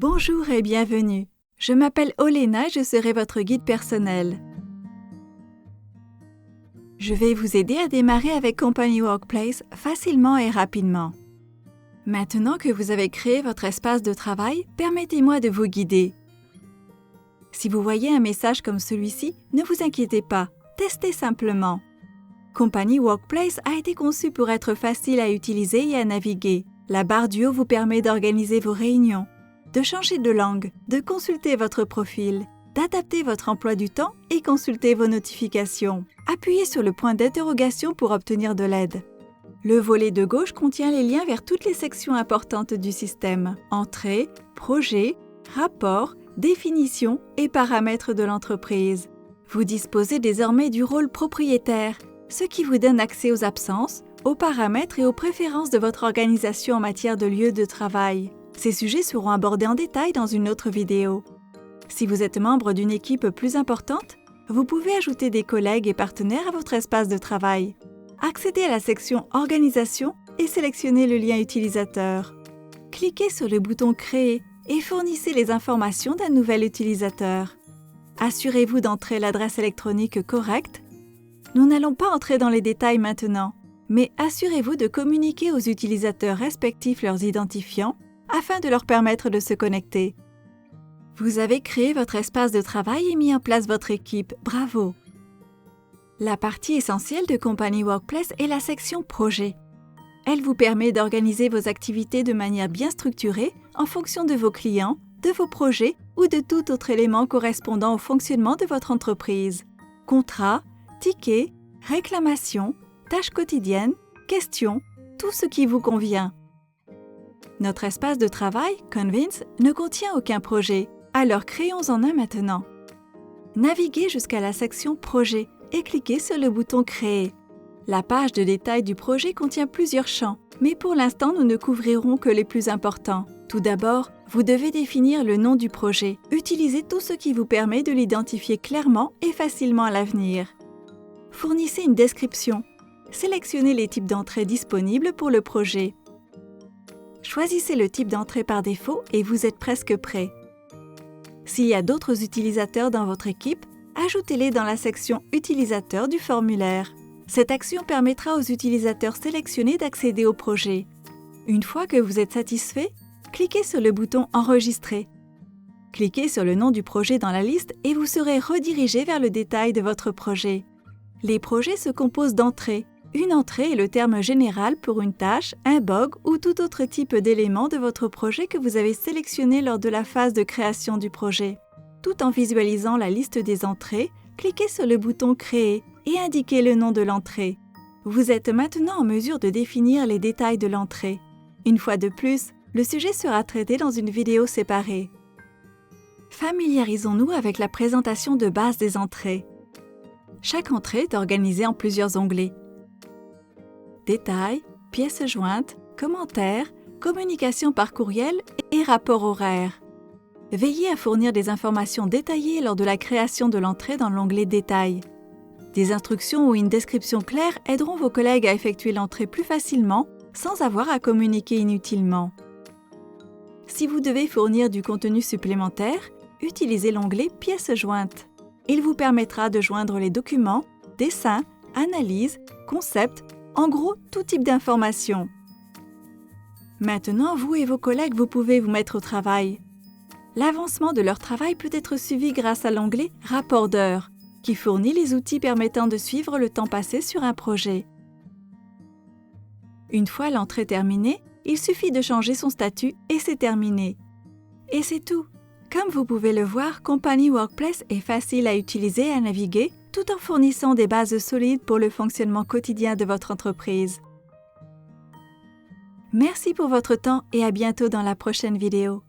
Bonjour et bienvenue. Je m'appelle Olena et je serai votre guide personnel. Je vais vous aider à démarrer avec Company Workplace facilement et rapidement. Maintenant que vous avez créé votre espace de travail, permettez-moi de vous guider. Si vous voyez un message comme celui-ci, ne vous inquiétez pas, testez simplement. Company Workplace a été conçu pour être facile à utiliser et à naviguer. La barre du haut vous permet d'organiser vos réunions, de changer de langue, de consulter votre profil, d'adapter votre emploi du temps et consulter vos notifications. Appuyez sur le point d'interrogation pour obtenir de l'aide. Le volet de gauche contient les liens vers toutes les sections importantes du système: entrée, projet, rapport, définition et paramètres de l'entreprise. Vous disposez désormais du rôle propriétaire, ce qui vous donne accès aux absences, aux paramètres et aux préférences de votre organisation en matière de lieu de travail. Ces sujets seront abordés en détail dans une autre vidéo. Si vous êtes membre d'une équipe plus importante, vous pouvez ajouter des collègues et partenaires à votre espace de travail. Accédez à la section « Organisation » et sélectionnez le lien utilisateur. Cliquez sur le bouton « Créer » et fournissez les informations d'un nouvel utilisateur. Assurez-vous d'entrer l'adresse électronique correcte. Nous n'allons pas entrer dans les détails maintenant, mais assurez-vous de communiquer aux utilisateurs respectifs leurs identifiants afin de leur permettre de se connecter. Vous avez créé votre espace de travail et mis en place votre équipe. Bravo! La partie essentielle de Company Workplace est la section Projet. Elle vous permet d'organiser vos activités de manière bien structurée en fonction de vos clients, de vos projets ou de tout autre élément correspondant au fonctionnement de votre entreprise. Contrats, tickets, réclamations, tâches quotidiennes, questions, tout ce qui vous convient. Notre espace de travail, Convince, ne contient aucun projet, alors créons-en un maintenant. Naviguez jusqu'à la section Projet et cliquez sur le bouton Créer. La page de détail du projet contient plusieurs champs, mais pour l'instant nous ne couvrirons que les plus importants. Tout d'abord, vous devez définir le nom du projet. Utilisez tout ce qui vous permet de l'identifier clairement et facilement à l'avenir. Fournissez une description. Sélectionnez les types d'entrées disponibles pour le projet. Choisissez le type d'entrée par défaut et vous êtes presque prêt. S'il y a d'autres utilisateurs dans votre équipe, ajoutez-les dans la section « Utilisateurs » du formulaire. Cette action permettra aux utilisateurs sélectionnés d'accéder au projet. Une fois que vous êtes satisfait, cliquez sur le bouton « Enregistrer ». Cliquez sur le nom du projet dans la liste et vous serez redirigé vers le détail de votre projet. Les projets se composent d'entrées. Une entrée est le terme général pour une tâche, un bug ou tout autre type d'élément de votre projet que vous avez sélectionné lors de la phase de création du projet. Tout en visualisant la liste des entrées, cliquez sur le bouton « Créer » et indiquez le nom de l'entrée. Vous êtes maintenant en mesure de définir les détails de l'entrée. Une fois de plus, le sujet sera traité dans une vidéo séparée. Familiarisons-nous avec la présentation de base des entrées. Chaque entrée est organisée en plusieurs onglets. Détails, pièces jointes, commentaires, communication par courriel et rapport horaire. Veillez à fournir des informations détaillées lors de la création de l'entrée dans l'onglet Détails. Des instructions ou une description claire aideront vos collègues à effectuer l'entrée plus facilement sans avoir à communiquer inutilement. Si vous devez fournir du contenu supplémentaire, utilisez l'onglet Pièces jointes. Il vous permettra de joindre les documents, dessins, analyses, concepts, en gros, tout type d'informations. Maintenant, vous et vos collègues, vous pouvez vous mettre au travail. L'avancement de leur travail peut être suivi grâce à l'onglet « Rapport d'heures » qui fournit les outils permettant de suivre le temps passé sur un projet. Une fois l'entrée terminée, il suffit de changer son statut et c'est terminé. Et c'est tout. Comme vous pouvez le voir, Company Workplace est facile à utiliser et à naviguer, tout en fournissant des bases solides pour le fonctionnement quotidien de votre entreprise. Merci pour votre temps et à bientôt dans la prochaine vidéo.